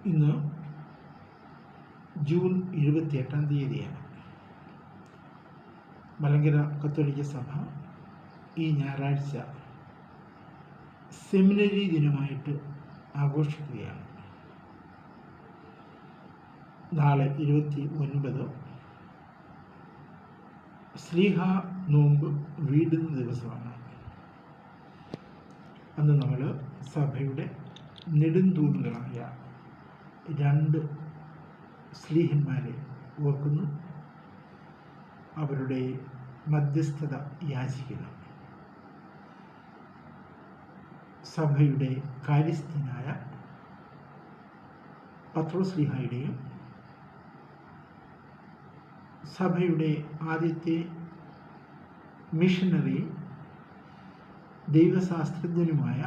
ഇന്ന് ജൂൺ 28 മലങ്കര കത്തോലിക്ക സഭ ഈ ഞായറാഴ്ച സെമിനറി ദിനമായിട്ട് ആഘോഷിക്കുകയാണ്. നാളെ 29 ശ്ലീഹ നോമ്പ് വീടുന്ന ദിവസമാണ്. അന്ന് നമ്മൾ സഭയുടെ നെടുന്തൂണുകളായ 2 ശ്ലീഹന്മാരെ ഓർക്കുന്നു, അവരുടെ മധ്യസ്ഥത യാചിക്കുന്നു. സഭയുടെ കാര്യസ്ഥനായ പത്രോസ്ലീഹായുടെയും സഭയുടെ ആദ്യത്തെ മിഷണറി ദൈവശാസ്ത്രജ്ഞനുമായ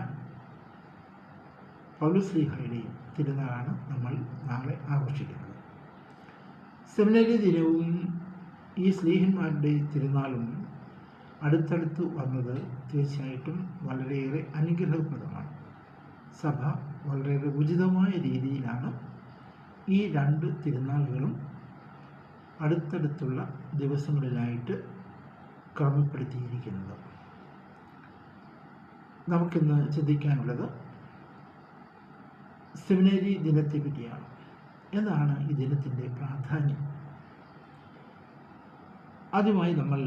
പൗലോസ്ലീഹായുടെയും തിരുനാളാണ് നമ്മൾ നാളെ ആഘോഷിക്കുന്നത്. സെമിനറി ദിനവും ഈ സ്ലീഹന്മാരുടെ തിരുനാളും അടുത്തടുത്ത് വന്നത് തീർച്ചയായിട്ടും വളരെയേറെ അനുഗ്രഹപ്രദമാണ്. സഭ വളരെയേറെ ഉചിതമായ രീതിയിലാണ് ഈ 2 തിരുനാളുകളും അടുത്തടുത്തുള്ള ദിവസങ്ങളിലായിട്ട് ക്രമപ്പെടുത്തിയിരിക്കുന്നത്. നമുക്കിന്ന് ചിന്തിക്കാനുള്ളത് സെമിനറി ദിനത്തെ പറ്റിയാണ്. എന്താണ് ഈ ദിനത്തിൻ്റെ പ്രാധാന്യം? ആദ്യമായി നമ്മൾ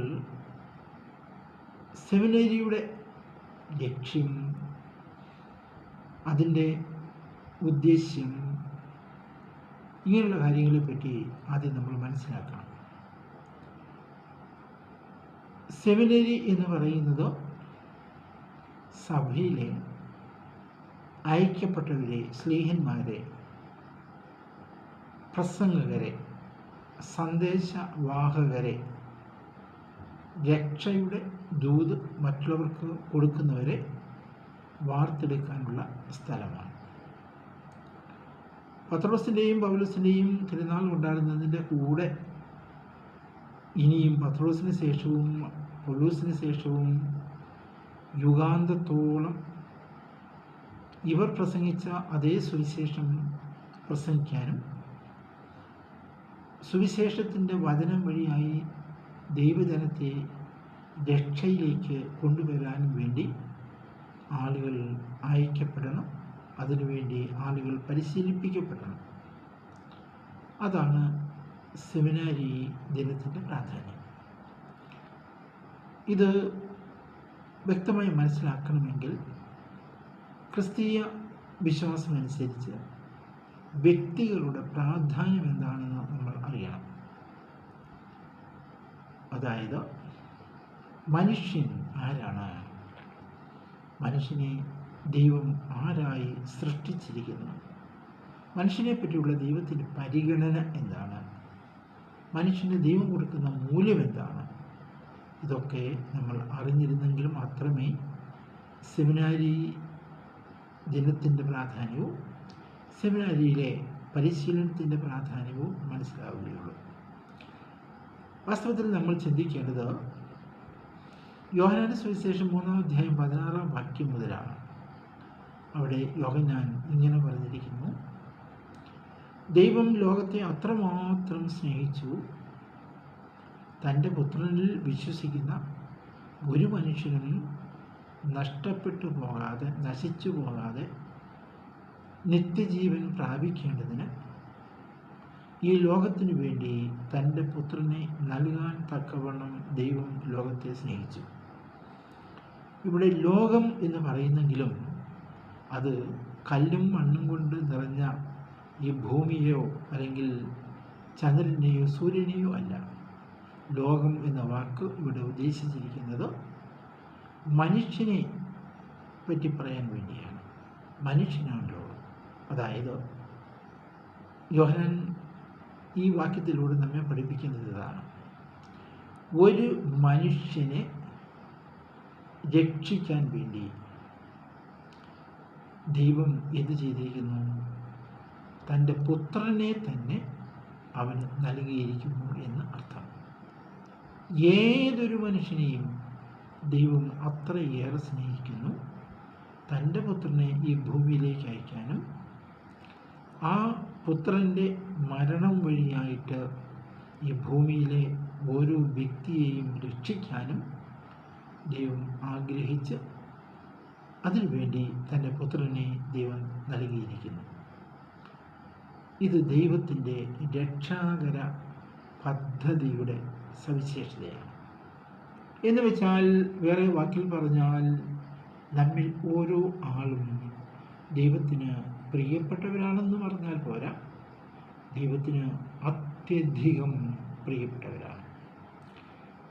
സെമിനറിയുടെ ലക്ഷ്യം, അതിൻ്റെ ഉദ്ദേശ്യം, ഇങ്ങനെയുള്ള കാര്യങ്ങളെ പറ്റി ആദ്യം നമ്മൾ മനസ്സിലാക്കണം. സെമിനറി എന്ന് പറയുന്നത് സഭയിലെ ഐക്യപ്പെട്ടവരെ, സ്ലീഹന്മാരെ, പ്രസംഗകരെ, സന്ദേശവാഹകരെ, രക്ഷയുടെ ദൂത് മറ്റുള്ളവർക്ക് കൊടുക്കുന്നവരെ വാർത്തെടുക്കാനുള്ള സ്ഥലമാണ്. പത്രോസിൻ്റെയും പൗലോസിൻ്റെയും തിരുനാൾ കൊണ്ടാടുന്നതിൻ്റെ കൂടെ ഇനിയും പത്രോസിന് ശേഷവും പൗലോസിന് ശേഷവും യുഗാന്തത്തോളം ഇവർ പ്രസംഗിച്ച അതേ സുവിശേഷം പ്രസംഗിക്കാനും സുവിശേഷത്തിൻ്റെ വചനം വഴിയായി ദൈവജനത്തെ രക്ഷയിലേക്ക് കൊണ്ടുവരാനും വേണ്ടി ആളുകൾ അയക്കപ്പെടണം. അതിനുവേണ്ടി ആളുകൾ പരിശീലിപ്പിക്കപ്പെടണം. അതാണ് സെമിനാരി ദിനത്തിൻ്റെ പ്രാധാന്യം. ഇത് വ്യക്തമായി മനസ്സിലാക്കണമെങ്കിൽ ക്രിസ്തീയ വിശ്വാസമനുസരിച്ച് വ്യക്തികളുടെ പ്രാധാന്യം എന്താണെന്ന് നമ്മൾ അറിയണം. അതായത് മനുഷ്യൻ ആരാണ്? മനുഷ്യനെ ദൈവം ആരായി സൃഷ്ടിച്ചിരിക്കുന്നു? മനുഷ്യനെ പറ്റിയുള്ള ദൈവത്തിൻ്റെ പരിഗണന എന്താണ്? മനുഷ്യന് ദൈവം കൊടുക്കുന്ന മൂല്യം എന്താണ്? ഇതൊക്കെ നമ്മൾ അറിഞ്ഞിരുന്നെങ്കിൽ മാത്രമേ സെമിനാരി ദിനത്തിൻ്റെ പ്രാധാന്യവും സെമിനാരിയിലെ പരിശീലനത്തിൻ്റെ പ്രാധാന്യവും മനസ്സിലാവുകയുള്ളൂ. വാസ്തവത്തിൽ നമ്മൾ ചിന്തിക്കേണ്ടത് യോഹന്നാന്റെ സുവിശേഷം 3-ാം അധ്യായം 16-ാം വാക്യം മുതലാണ്. അവിടെ യോഹന്നാൻ ഇങ്ങനെ പറഞ്ഞിരിക്കുന്നു: ദൈവം ലോകത്തെ അത്രമാത്രം സ്നേഹിച്ചു, തൻ്റെ പുത്രനിൽ വിശ്വസിക്കുന്ന ഒരു മനുഷ്യനും നഷ്ടപ്പെട്ടു പോകാതെ, നശിച്ചു പോകാതെ നിത്യജീവൻ പ്രാപിക്കേണ്ടതിന് ഈ ലോകത്തിനു വേണ്ടി തൻ്റെ പുത്രനെ നൽകാൻ തക്കവണ്ണം ദൈവം ലോകത്തെ സ്നേഹിച്ചു. ഇവിടെ ലോകം എന്ന് പറയുന്നെങ്കിലും അത് കല്ലും മണ്ണും കൊണ്ട് നിറഞ്ഞ ഈ ഭൂമിയെയോ അല്ലെങ്കിൽ ചന്ദ്രനെയോ സൂര്യനെയോ അല്ല. ലോകം എന്ന വാക്ക് ഇവിടെ ഉദ്ദേശിച്ചിരിക്കുന്നത് മനുഷ്യനെ പറ്റി പറയാൻ വേണ്ടിയാണ്. മനുഷ്യനാണ് ലോകം. അതായത് യോഹന്നാൻ ഈ വാക്യത്തിലൂടെ നമ്മെ പഠിപ്പിക്കുന്നത് ഇതാണ്: ഒരു മനുഷ്യനെ രക്ഷിക്കാൻ വേണ്ടി ദൈവം എന്ത് ചെയ്തിരിക്കുന്നു? തൻ്റെ പുത്രനെ തന്നെ അവന് നൽകിയിരിക്കുന്നു എന്ന് അർത്ഥം. ഏതൊരു മനുഷ്യനെയും ദൈവം അത്രയേറെ സ്നേഹിക്കുന്നു, തൻ്റെ പുത്രനെ ഈ ഭൂമിയിലേക്ക് അയക്കാനും ആ പുത്രൻ്റെ മരണം വഴിയായിട്ട് ഈ ഭൂമിയിലെ ഓരോ വ്യക്തിയെയും രക്ഷിക്കാനും ദൈവം ആഗ്രഹിച്ച് അതിനുവേണ്ടി തൻ്റെ പുത്രനെ ദൈവം നൽകിയിരിക്കുന്നു. ഇത് ദൈവത്തിൻ്റെ രക്ഷാകര പദ്ധതിയുടെ സവിശേഷതയാണ്. എന്ന് വെച്ചാൽ, വേറെ വാക്കിൽ പറഞ്ഞാൽ, നമ്മിൽ ഓരോ ആളും ദൈവത്തിന് പ്രിയപ്പെട്ടവരാണെന്ന് പറഞ്ഞാൽ പോരാ, ദൈവത്തിന് അത്യധികം പ്രിയപ്പെട്ടവരാണ്.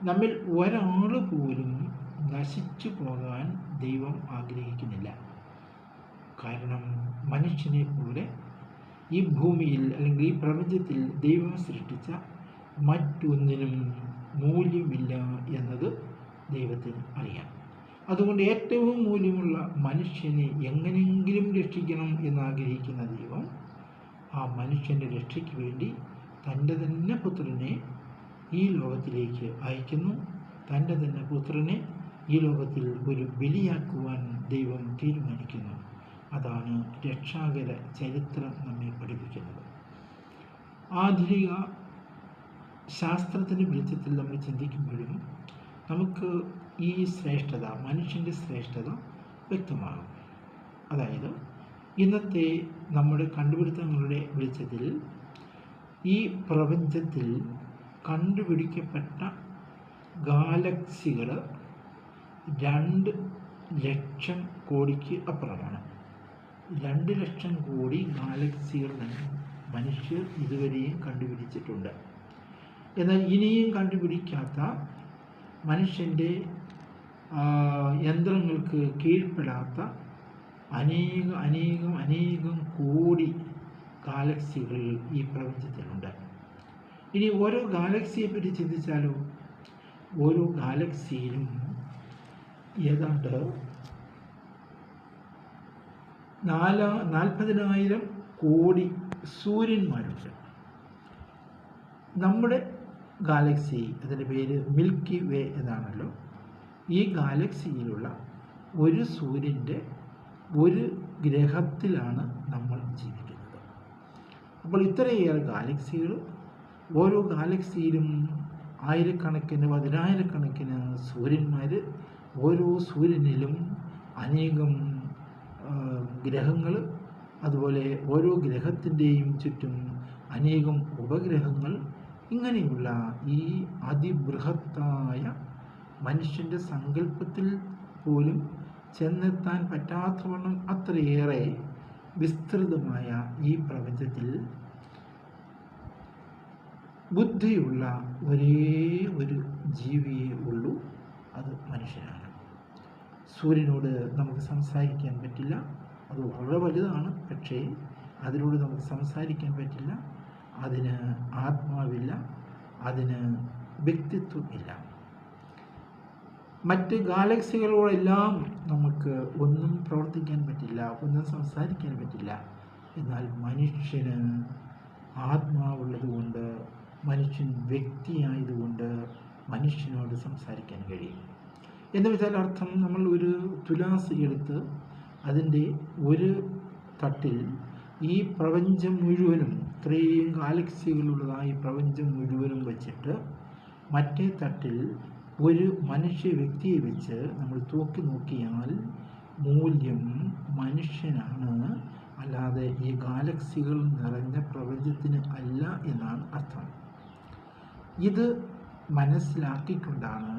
നമ്മിൽ ഒരാൾ പോലും നശിച്ചു പോകാൻ ദൈവം ആഗ്രഹിക്കുന്നില്ല. കാരണം മനുഷ്യനെ പോലെ ഈ ഭൂമിയിൽ അല്ലെങ്കിൽ ഈ പ്രപഞ്ചത്തിൽ ദൈവം സൃഷ്ടിച്ച മറ്റൊന്നിനും മൂല്യമില്ല എന്നത് ദൈവത്തിന് അറിയാം. അതുകൊണ്ട് ഏറ്റവും മൂല്യമുള്ള മനുഷ്യനെ എങ്ങനെയെങ്കിലും രക്ഷിക്കണം എന്നാഗ്രഹിക്കുന്ന ദൈവം ആ മനുഷ്യൻ്റെ രക്ഷയ്ക്ക് വേണ്ടി തൻ്റെ തന്നെ പുത്രനെ ഈ ലോകത്തിലേക്ക് അയക്കുന്നു. തൻ്റെ തന്നെ പുത്രനെ ഈ ലോകത്തിൽ ഒരു ബലിയാക്കുവാൻ ദൈവം തീരുമാനിക്കുന്നു. അതാണ് രക്ഷാകര ചരിത്രം നമ്മെ പഠിപ്പിക്കുന്നത്. ആധുനിക ശാസ്ത്രത്തിൻ്റെ വെളിച്ചത്തിൽ നമ്മൾ ചിന്തിക്കുമ്പോഴും നമുക്ക് ഈ ശ്രേഷ്ഠത, മനുഷ്യൻ്റെ ശ്രേഷ്ഠത വ്യക്തമാകും. അതായത് ഇന്നത്തെ നമ്മുടെ കണ്ടുപിടുത്തങ്ങളുടെ വെളിച്ചത്തിൽ ഈ പ്രപഞ്ചത്തിൽ കണ്ടുപിടിക്കപ്പെട്ട ഗാലക്സികൾ 2 ലക്ഷം കോടിക്ക് അപ്പുറമാണ്. 2 ലക്ഷം കോടി ഗാലക്സികൾ മനുഷ്യർ ഇതുവരെയും കണ്ടുപിടിച്ചിട്ടുണ്ട്. എന്നാൽ ഇനിയും കണ്ടുപിടിക്കാത്ത, മനുഷ്യൻ്റെ യന്ത്രങ്ങൾക്ക് കീഴ്പ്പെടാത്ത അനേകം കോടി ഗാലക്സികൾ ഈ പ്രപഞ്ചത്തിലുണ്ട്. ഇനി ഓരോ ഗാലക്സിയെ പറ്റി ചിന്തിച്ചാലോ, ഓരോ ഗാലക്സിയിലും ഏതാണ്ട് 40,000 കോടി സൂര്യന്മാരുണ്ട്. നമ്മുടെ ഗാലക്സി, അതിൻ്റെ പേര് മിൽക്കി വേ എന്നാണല്ലോ. ഈ ഗാലക്സിയിലുള്ള ഒരു സൂര്യൻ്റെ ഒരു ഗ്രഹത്തിലാണ് നമ്മൾ ജീവിക്കുന്നത്. അപ്പോൾ ഇത്രയേറെ ഗാലക്സികൾ, ഓരോ ഗാലക്സിയിലും ആയിരക്കണക്കിന്, 10,000-കണക്കിന് സൂര്യന്മാർ, ഓരോ സൂര്യനിലും അനേകം ഗ്രഹങ്ങൾ, അതുപോലെ ഓരോ ഗ്രഹത്തിൻ്റെയും ചുറ്റും അനേകം ഉപഗ്രഹങ്ങൾ. ഇങ്ങനെയുള്ള ഈ അതിബൃഹത്തായ, മനുഷ്യൻ്റെ സങ്കല്പത്തിൽ പോലും ചെന്നെത്താൻ പറ്റാത്തവണ്ണം അത്രയേറെ വിസ്തൃതമായ ഈ പ്രപഞ്ചത്തിൽ ബുദ്ധിയുള്ള ഒരേ ഒരു ജീവിയേ ഉള്ളൂ, അത് മനുഷ്യനാണ്. സൂര്യനോട് നമുക്ക് സംസാരിക്കാൻ പറ്റില്ല, അത് വളരെ വലുതാണ്. പക്ഷേ അതിനോട് നമുക്ക് സംസാരിക്കാൻ പറ്റില്ല. അതിന് ആത്മാവില്ല, അതിന് വ്യക്തിത്വമില്ല. മറ്റ് ഗാലക്സികളോടെല്ലാം നമുക്ക് ഒന്നും പ്രവർത്തിക്കാൻ പറ്റില്ല, ഒന്നും സംസാരിക്കാൻ പറ്റില്ല. എന്നാൽ മനുഷ്യന് ആത്മാവുള്ളതുകൊണ്ട്, മനുഷ്യൻ വ്യക്തിയായതുകൊണ്ട് മനുഷ്യനോട് സംസാരിക്കാൻ കഴിയും. എന്ന് വെച്ചാൽ അർത്ഥം, നമ്മൾ ഒരു തുലാസ് എടുത്ത് അതിൻ്റെ ഒരു തട്ടിൽ ഈ പ്രപഞ്ചം മുഴുവനും, ഇത്രയും ഗാലക്സികളുള്ളതായി പ്രപഞ്ചം മുഴുവനും വച്ചിട്ട് മറ്റേ തട്ടിൽ ഒരു മനുഷ്യ വ്യക്തിയെ വെച്ച് നമ്മൾ തൂക്കി നോക്കിയാൽ മൂല്യം മനുഷ്യനാണ്, അല്ലാതെ ഈ ഗാലക്സികൾ നിറഞ്ഞ പ്രപഞ്ചത്തിന് അല്ല എന്നാണ് അർത്ഥം. ഇത് മനസ്സിലാക്കിക്കൊണ്ടാണ്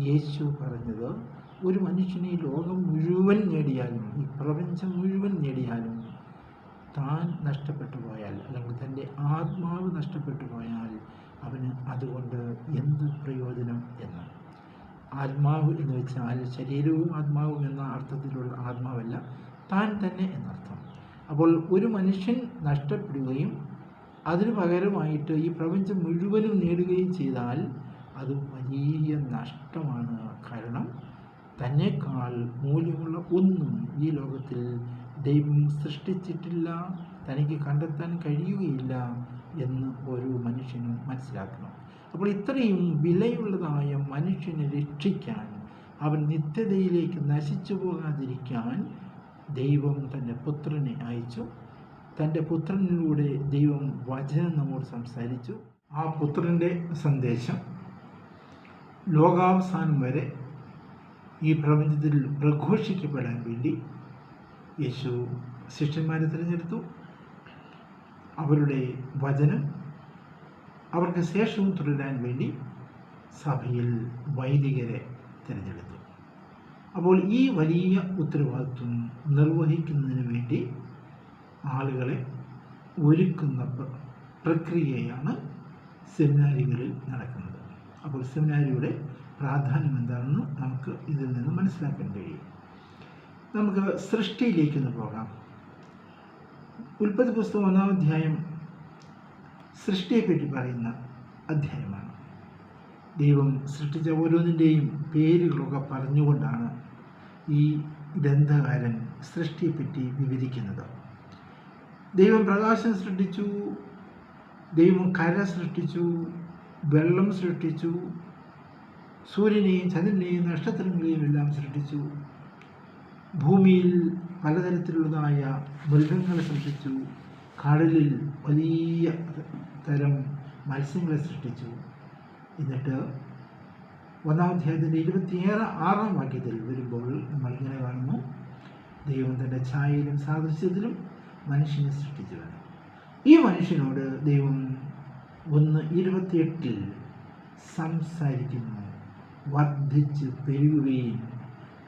യേശു പറഞ്ഞത്, ഒരു മനുഷ്യനെ ലോകം മുഴുവൻ നേടിയാലും, ഈ പ്രപഞ്ചം മുഴുവൻ നേടിയാലും, താൻ നഷ്ടപ്പെട്ടു പോയാൽ, അല്ലെങ്കിൽ തൻ്റെ ആത്മാവ് നഷ്ടപ്പെട്ടു പോയാൽ അവന് അതുകൊണ്ട് എന്ത് പ്രയോജനം എന്ന്. ആത്മാവ് എന്ന് വെച്ചാൽ ശരീരവും ആത്മാവും എന്ന അർത്ഥത്തിലുള്ള ആത്മാവല്ല, താൻ തന്നെ എന്നർത്ഥം. അപ്പോൾ ഒരു മനുഷ്യൻ നഷ്ടപ്പെടുകയും അതിനു പകരമായിട്ട് ഈ പ്രപഞ്ചം മുഴുവനും നേടുകയും ചെയ്താൽ അത് വലിയ നഷ്ടമാണ്. കാരണം തന്നെക്കാൾ മൂല്യമുള്ള ഒന്നും ഈ ലോകത്തിൽ ദൈവം സൃഷ്ടിച്ചിട്ടില്ല, തനിക്ക് കണ്ടെത്താൻ കഴിയുകയില്ല എന്ന് ഓരോ മനുഷ്യനും മനസ്സിലാക്കണം. അപ്പോൾ ഇത്രയും വിലയുള്ളതായ മനുഷ്യനെ രക്ഷിക്കാൻ, അവൻ നിത്യതയിലേക്ക് നശിച്ചു പോകാതിരിക്കാൻ ദൈവം തൻ്റെ പുത്രനെ അയച്ചു. തൻ്റെ പുത്രനിലൂടെ ദൈവം വചനം നമ്മോട് സംസാരിച്ചു. ആ പുത്രൻ്റെ സന്ദേശം ലോകാവസാനം വരെ ഈ പ്രപഞ്ചത്തിൽ പ്രഘോഷിക്കപ്പെടാൻ വേണ്ടി യേശു ശിഷ്യന്മാരെ തിരഞ്ഞെടുത്തു. അവരുടെ വചനം അവർക്ക് ശേഷവും തുടരാൻ വേണ്ടി സഭയിൽ വൈദികരെ തിരഞ്ഞെടുത്തു. അപ്പോൾ ഈ വലിയ ഉത്തരവാദിത്വം നിർവഹിക്കുന്നതിന് വേണ്ടി ആളുകളെ ഒരുക്കുന്ന പ്രക്രിയയാണ് സെമിനാരികളിൽ നടക്കുന്നത്. അപ്പോൾ സെമിനാരിയുടെ പ്രാധാന്യം എന്താണെന്ന് നമുക്ക് ഇതിൽ നിന്ന് മനസ്സിലാക്കാൻ കഴിയും. നമുക്ക് സൃഷ്ടിയിലേക്കൊന്ന് പോകാം. ഉൽപ്പത്തി പുസ്തകം 1-ാം അധ്യായം സൃഷ്ടിയെപ്പറ്റി പറയുന്ന അധ്യായമാണ്. ദൈവം സൃഷ്ടിച്ച ഓരോന്നിൻ്റെയും പേരുകളൊക്കെ പറഞ്ഞുകൊണ്ടാണ് ഈ ഗ്രന്ഥകാരൻ സൃഷ്ടിയെപ്പറ്റി വിവരിക്കുന്നത്. ദൈവം പ്രകാശം സൃഷ്ടിച്ചു, ദൈവം കര സൃഷ്ടിച്ചു, വെള്ളം സൃഷ്ടിച്ചു, സൂര്യനെയും ചന്ദ്രനെയും നക്ഷത്രങ്ങളെയും എല്ലാം സൃഷ്ടിച്ചു, ഭൂമിയിൽ പലതരത്തിലുള്ളതായ മൃഗങ്ങളെ സൃഷ്ടിച്ചു, കടലിൽ വലിയ തരം മത്സ്യങ്ങളെ സൃഷ്ടിച്ചു. എന്നിട്ട് 1-ാം അധ്യായത്തിൻ്റെ 26-ാം വാക്യത്തിൽ വരുമ്പോൾ നമ്മളിങ്ങനെ കാണുന്നു, ദൈവം തൻ്റെ ഛായയിലും സാദൃശ്യത്തിലും മനുഷ്യനെ സൃഷ്ടിച്ചുവെന്ന്. ഈ മനുഷ്യനോട് ദൈവം 1:28 സംസാരിക്കുന്നു, വർദ്ധിച്ച് പെരുകുകയും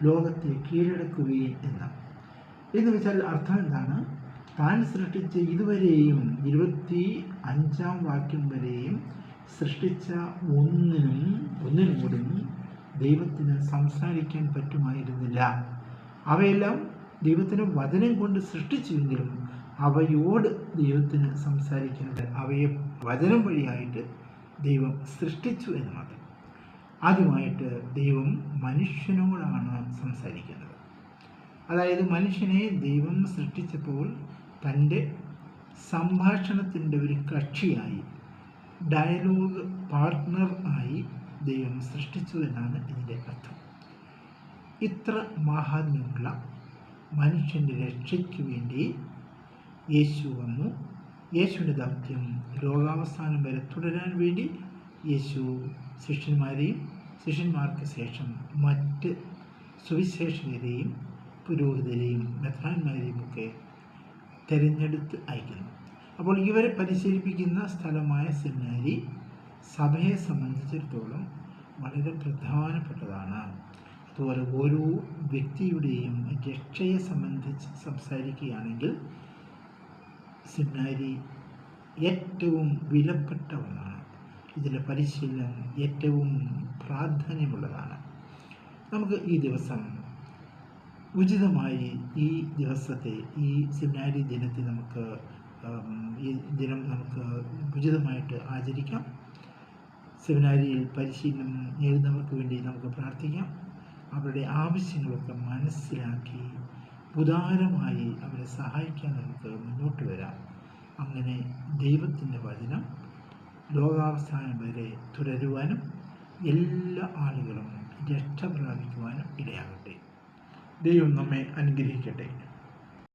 ലോകത്തെ കീഴടക്കുകയും എന്ന് വെച്ചാൽ അർത്ഥം എന്താണ്? താൻ സൃഷ്ടിച്ച ഇതുവരെയും 25-ാം വാക്യം വരെയും സൃഷ്ടിച്ച ഒന്നിനോടും ദൈവത്തിന് സംസാരിക്കാൻ പറ്റുമായിരുന്നില്ല. അവയെല്ലാം ദൈവത്തിന് വചനം കൊണ്ട് സൃഷ്ടിച്ചുവെങ്കിലും അവയോട് ദൈവത്തിന് സംസാരിക്കാൻ അവയെ വചനം വഴിയായിട്ട് ദൈവം സൃഷ്ടിച്ചു എന്ന് മാത്രം. ആദ്യമായിട്ട് ദൈവം മനുഷ്യനോടാണ് സംസാരിക്കുന്നത്. അതായത് മനുഷ്യനെ ദൈവം സൃഷ്ടിച്ചപ്പോൾ തൻ്റെ സംഭാഷണത്തിൻ്റെ ഒരു കക്ഷിയായി, ഡയലോഗ് പാർട്ട്ണർ ആയി ദൈവം സൃഷ്ടിച്ചു എന്നാണ് ഇതിൻ്റെ അർത്ഥം. ഇത്ര മഹാത്മ്യമുള്ള മനുഷ്യൻ്റെ രക്ഷയ്ക്ക് വേണ്ടി യേശു വന്നു. യേശുവിൻ്റെ ദൗത്യം ലോകാവസാനം വരെ തുടരാൻ വേണ്ടി യേശു ശിഷ്യന്മാർക്ക് ശേഷം മറ്റ് സുവിശേഷകരെയും പുരോഹിതരെയും മെത്രാന്മാരെയും ഒക്കെ തിരഞ്ഞെടുത്ത് അയക്കുന്നു. അപ്പോൾ ഇവരെ പരിശീലിപ്പിക്കുന്ന സ്ഥലമായ സെമിനാരി സഭയെ സംബന്ധിച്ചിടത്തോളം വളരെ പ്രധാനപ്പെട്ടതാണ്. അതുപോലെ ഓരോ വ്യക്തിയുടെയും രക്ഷയെ സംബന്ധിച്ച് സംസാരിക്കുകയാണെങ്കിൽ സെമിനാരി ഏറ്റവും വിലപ്പെട്ട ഒന്നാണ്. ഇതിലെ പരിശീലനം ഏറ്റവും പ്രാധാന്യമുള്ളതാണ്. നമുക്ക് ഈ ദിവസം ഉചിതമായി ഈ ദിവസത്തെ, ഈ സെമിനാരി ദിനത്തെ ഈ ദിനം നമുക്ക് ഉചിതമായിട്ട് ആചരിക്കാം. സെമിനാരിയിൽ പരിശീലനം നേടുന്നവർക്ക് വേണ്ടി നമുക്ക് പ്രാർത്ഥിക്കാം. അവരുടെ ആവശ്യങ്ങളൊക്കെ മനസ്സിലാക്കി ഉദാരമായി അവരെ സഹായിക്കാൻ നമുക്ക് മുന്നോട്ട് വരാം. അങ്ങനെ ദൈവത്തിൻ്റെ വചനം ലോകാവസാനം വരെ തുടരുവാനും എല്ലാ ആളുകളും രക്ഷ പ്രാപിക്കുവാനും ഇടയാകട്ടെ. ദൈവം നമ്മെ അനുഗ്രഹിക്കട്ടെ.